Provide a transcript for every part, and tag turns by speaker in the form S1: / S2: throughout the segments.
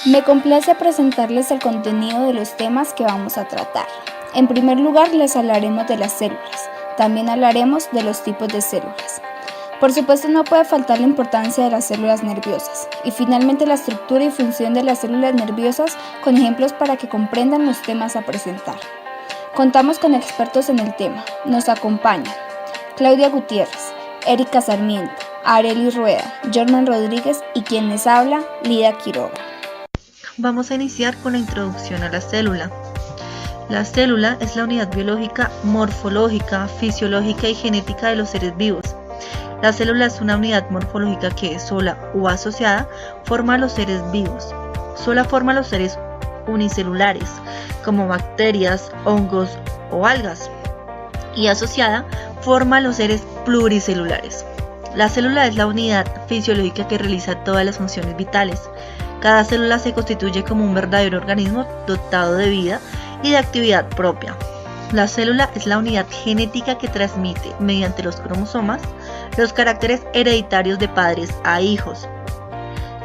S1: Me complace presentarles el contenido de los temas que vamos a tratar. En primer lugar, les hablaremos de las células. También hablaremos de los tipos de células. Por supuesto, no puede faltar la importancia de las células nerviosas. Y finalmente, la estructura y función de las células nerviosas con ejemplos para que comprendan los temas a presentar. Contamos con expertos en el tema. Nos acompañan Claudia Gutiérrez, Erika Sarmiento, Arelis Rueda, Jorman Rodríguez y quien les habla, Lida Quiroga.
S2: Vamos a iniciar con la introducción a la célula. La célula es la unidad biológica, morfológica, fisiológica y genética de los seres vivos. La célula es una unidad morfológica que, sola o asociada, forma a los seres vivos. Sola forma a los seres unicelulares, como bacterias, hongos o algas, y asociada forma a los seres pluricelulares. La célula es la unidad fisiológica que realiza todas las funciones vitales. Cada célula se constituye como un verdadero organismo dotado de vida y de actividad propia. La célula es la unidad genética que transmite, mediante los cromosomas, los caracteres hereditarios de padres a hijos.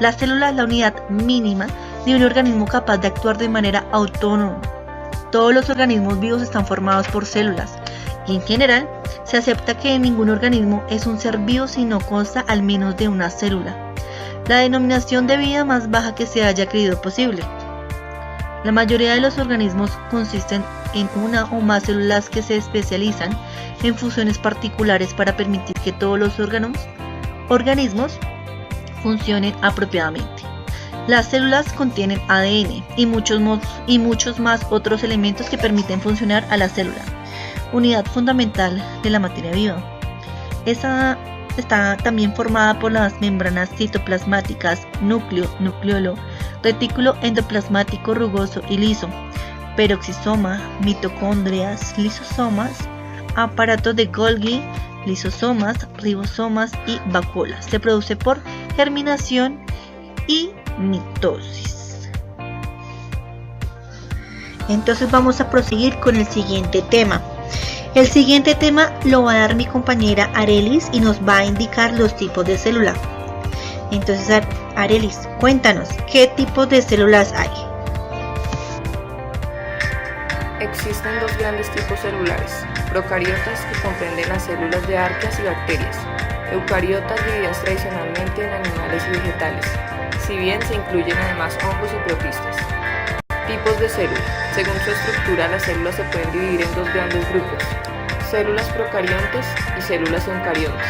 S2: La célula es la unidad mínima de un organismo capaz de actuar de manera autónoma. Todos los organismos vivos están formados por células, y en general se acepta que ningún organismo es un ser vivo si no consta al menos de una célula. La denominación de vida más baja que se haya creído posible. La mayoría de los organismos consisten en una o más células que se especializan en funciones particulares para permitir que todos los organismos funcionen apropiadamente. Las células contienen ADN y muchos más otros elementos que permiten funcionar a la célula, unidad fundamental de la materia viva. Esta está también formada por las membranas citoplasmáticas, núcleo, nucleolo, retículo endoplasmático rugoso y liso, peroxisoma, mitocondrias, lisosomas, aparato de Golgi, lisosomas, ribosomas y vacuolas. Se produce por germinación y mitosis. Entonces vamos a proseguir con el siguiente tema. El siguiente tema lo va a dar mi compañera Arelis y nos va a indicar los tipos de célula. Entonces, Arelis, cuéntanos, ¿qué tipos de células hay?
S3: Existen dos grandes tipos celulares, procariotas, que comprenden las células de arqueas y bacterias, eucariotas, divididas tradicionalmente en animales y vegetales, si bien se incluyen además hongos y protistas. Tipos de célula. Según su estructura, las células se pueden dividir en dos grandes grupos, células procariontes y células eucariontes.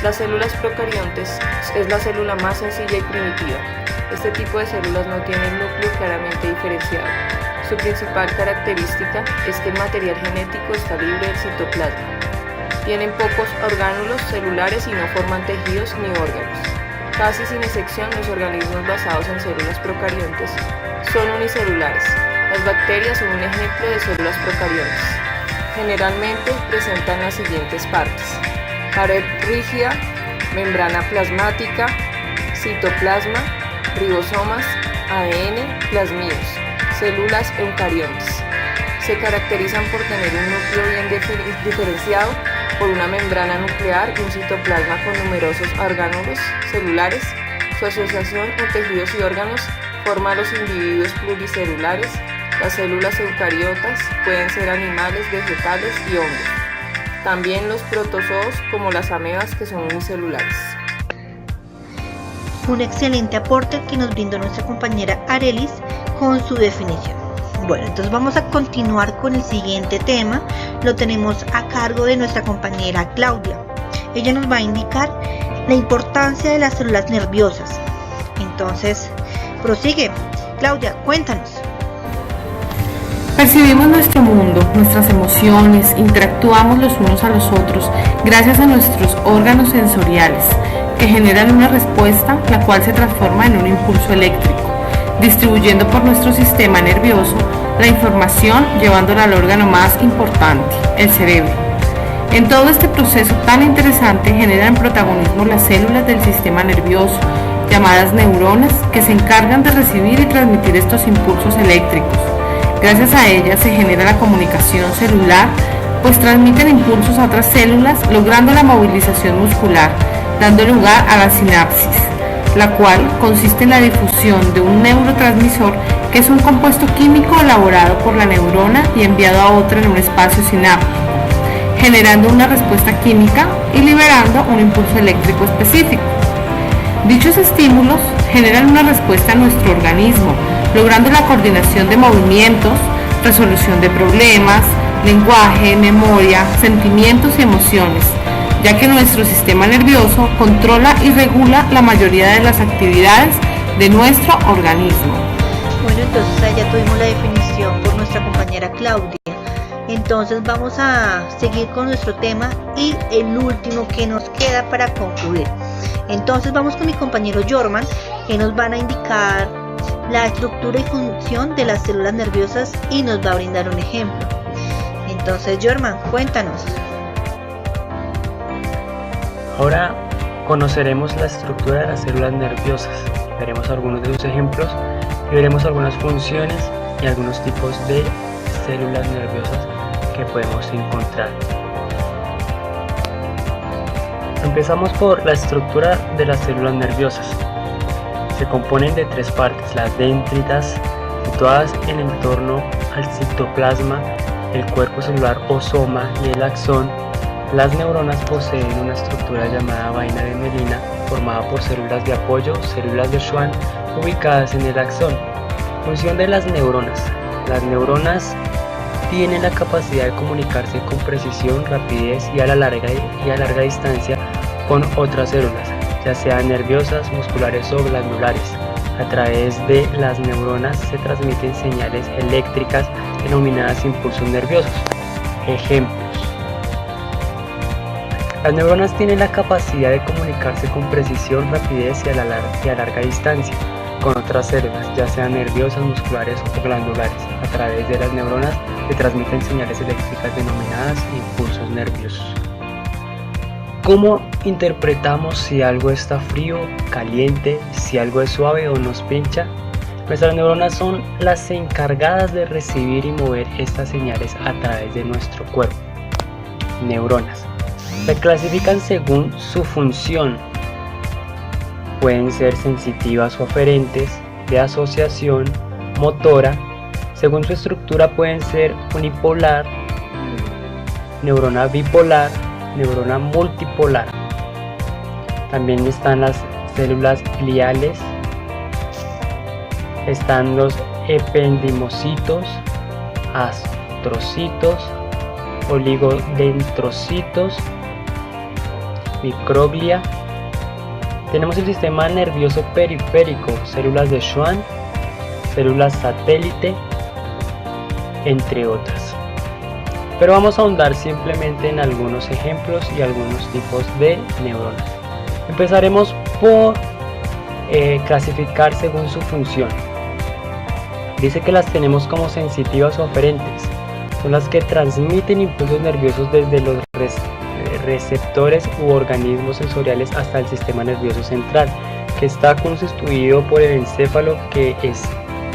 S3: Las células procariontes es la célula más sencilla y primitiva. Este tipo de células no tiene el núcleo claramente diferenciado. Su principal característica es que el material genético está libre del citoplasma. Tienen pocos orgánulos celulares y no forman tejidos ni órganos. Casi sin excepción, los organismos basados en células procariontes son unicelulares. Las bacterias son un ejemplo de células procariontes. Generalmente presentan las siguientes partes: pared rígida, membrana plasmática, citoplasma, ribosomas, ADN, plasmidos. Células eucariontes. Se caracterizan por tener un núcleo bien diferenciado, por una membrana nuclear y un citoplasma con numerosos orgánulos celulares. Su asociación en tejidos y órganos forma los individuos pluricelulares. Las células eucariotas pueden ser animales, vegetales y hongos. También los protozoos, como las amebas, que son unicelulares.
S2: Un excelente aporte que nos brindó nuestra compañera Arelis con su definición. Bueno, entonces vamos a continuar con el siguiente tema. Lo tenemos a cargo de nuestra compañera Claudia. Ella nos va a indicar la importancia de las células nerviosas. Entonces, prosigue. Claudia, cuéntanos.
S4: Percibimos nuestro mundo, nuestras emociones, interactuamos los unos a los otros gracias a nuestros órganos sensoriales, que generan una respuesta, la cual se transforma en un impulso eléctrico, distribuyendo por nuestro sistema nervioso la información, llevándola al órgano más importante, el cerebro. En todo este proceso tan interesante generan protagonismo las células del sistema nervioso, llamadas neuronas, que se encargan de recibir y transmitir estos impulsos eléctricos. Gracias a ellas se genera la comunicación celular, pues transmiten impulsos a otras células, logrando la movilización muscular, dando lugar a la sinapsis. la cual consiste en la difusión de un neurotransmisor, que es un compuesto químico elaborado por la neurona y enviado a otra en un espacio sináptico, generando una respuesta química y liberando un impulso eléctrico específico. Dichos estímulos generan una respuesta en nuestro organismo, logrando la coordinación de movimientos, resolución de problemas, lenguaje, memoria, sentimientos y emociones, ya que nuestro sistema nervioso controla y regula la mayoría de las actividades de nuestro organismo.
S2: Bueno, entonces ahí ya tuvimos la definición por nuestra compañera Claudia. Entonces vamos a seguir con nuestro tema y el último que nos queda para concluir. Entonces vamos con mi compañero Jorman, que nos van a indicar la estructura y función de las células nerviosas y nos va a brindar un ejemplo. Entonces Jorman, cuéntanos.
S5: Ahora conoceremos la estructura de las células nerviosas, veremos algunos de sus ejemplos y veremos algunas funciones y algunos tipos de células nerviosas que podemos encontrar. Empezamos por la estructura de las células nerviosas. Se componen de tres partes: las dendritas, situadas en torno al citoplasma, el cuerpo celular o soma y el axón. Las neuronas poseen una estructura llamada vaina de mielina, formada por células de apoyo, células de Schwann, ubicadas en el axón. Función de las neuronas. Las neuronas tienen la capacidad de comunicarse con precisión, rapidez y a larga distancia con otras células, ya sean nerviosas, musculares o glandulares. A través de las neuronas se transmiten señales eléctricas denominadas impulsos nerviosos. Ejemplos: las neuronas tienen la capacidad de comunicarse con precisión, rapidez y a larga distancia con otras células, ya sean nerviosas, musculares o glandulares. A través de las neuronas se transmiten señales eléctricas denominadas impulsos nerviosos. ¿Cómo interpretamos si algo está frío, caliente, si algo es suave o nos pincha? Nuestras neuronas son las encargadas de recibir y mover estas señales a través de nuestro cuerpo. Neuronas. Se clasifican según su función. Pueden ser sensitivas o aferentes, de asociación, motora. Según su estructura pueden ser unipolar, neurona bipolar, neurona multipolar. También están las células gliales, están los ependimocitos, astrocitos, oligodendrocitos, microglia. Tenemos el sistema nervioso periférico, células de Schwann, células satélite, entre otras. Pero vamos a ahondar simplemente en algunos ejemplos y algunos tipos de neuronas. Empezaremos por clasificar según su función. Dice que las tenemos como sensitivas o aferentes. Son las que transmiten impulsos nerviosos desde los receptores u organismos sensoriales hasta el sistema nervioso central, que está constituido por el encéfalo, que es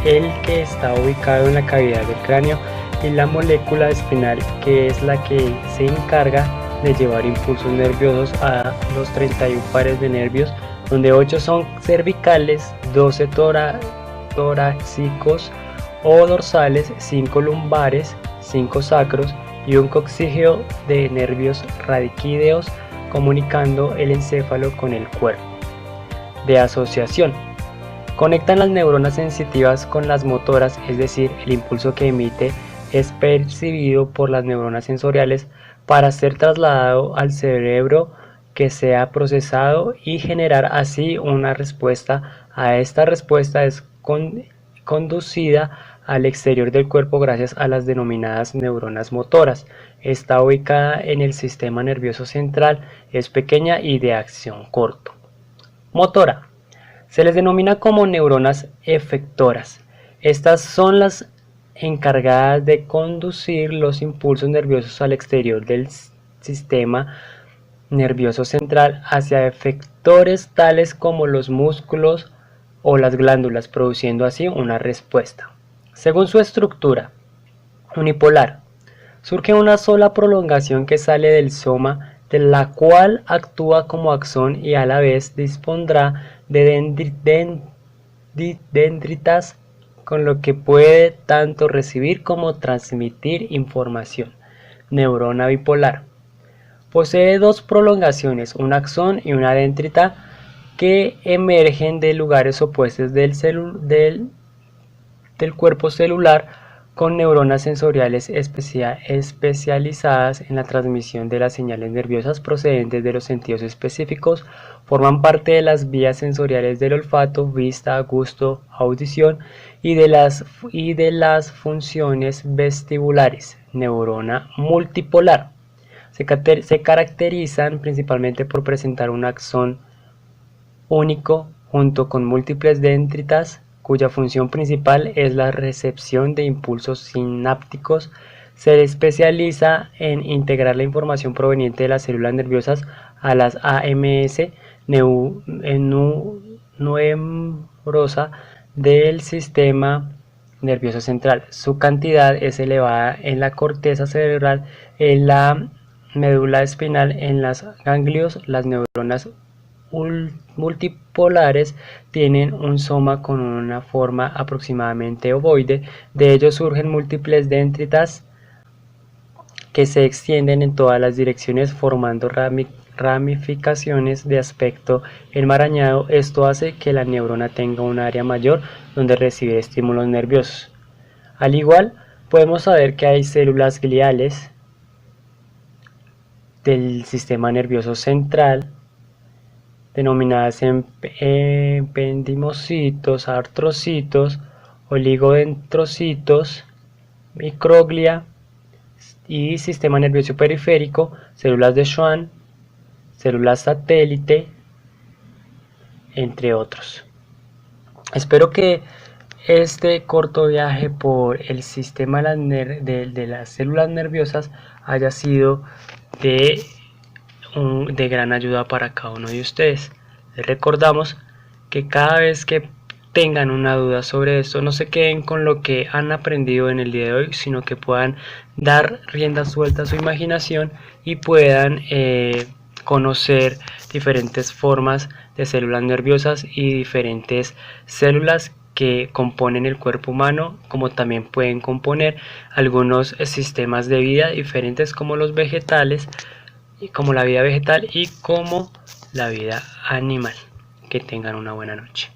S5: el que está ubicado en la cavidad del cráneo, y la molécula espinal, que es la que se encarga de llevar impulsos nerviosos a los 31 pares de nervios, donde 8 son cervicales, 12 torácicos o dorsales, 5 lumbares, 5 sacros y un coxígeo de nervios radiquídeos comunicando el encéfalo con el cuerpo. De asociación. Conectan las neuronas sensitivas con las motoras, es decir, el impulso que emite es percibido por las neuronas sensoriales para ser trasladado al cerebro, que sea procesado y generar así una respuesta. A esta respuesta es conducida al exterior del cuerpo gracias a las denominadas neuronas motoras. Está ubicada en el sistema nervioso central, es pequeña y de acción corto. Motora. Se les denomina como neuronas efectoras. Estas son las encargadas de conducir los impulsos nerviosos al exterior del sistema nervioso central hacia efectores tales como los músculos o las glándulas, produciendo así una respuesta. Según su estructura, unipolar, surge una sola prolongación que sale del soma de la cual actúa como axón y a la vez dispondrá de dendritas, con lo que puede tanto recibir como transmitir información. Neurona bipolar. Posee dos prolongaciones, un axón y una dendrita, que emergen de lugares opuestos del cuerpo celular, con neuronas sensoriales especializadas en la transmisión de las señales nerviosas procedentes de los sentidos específicos. Forman parte de las vías sensoriales del olfato, vista, gusto, audición y de las funciones vestibulares. Neurona multipolar. Se caracterizan principalmente por presentar un axón único junto con múltiples dendritas, cuya función principal es la recepción de impulsos sinápticos. Se especializa en integrar la información proveniente de las células nerviosas a las AMS neurosa del sistema nervioso central. Su cantidad es elevada en la corteza cerebral, en la médula espinal, en los ganglios. Las neuronas multipolares tienen un soma con una forma aproximadamente ovoide. De ellos surgen múltiples dendritas que se extienden en todas las direcciones formando ramificaciones de aspecto enmarañado. Esto hace que la neurona tenga un área mayor donde recibir estímulos nerviosos. Al igual, podemos saber que hay células gliales del sistema nervioso central, denominadas ependimocitos, artrocitos, oligodendrocitos, microglia y sistema nervioso periférico, células de Schwann, células satélite, entre otros. Espero que este corto viaje por el sistema de las células nerviosas haya sido de gran ayuda para cada uno de ustedes. Les recordamos que cada vez que tengan una duda sobre esto, no se queden con lo que han aprendido en el día de hoy, sino que puedan dar rienda suelta a su imaginación y puedan conocer diferentes formas de células nerviosas y diferentes células que componen el cuerpo humano, como también pueden componer algunos sistemas de vida diferentes, como los vegetales, como la vida vegetal y como la vida animal. Que tengan una buena noche.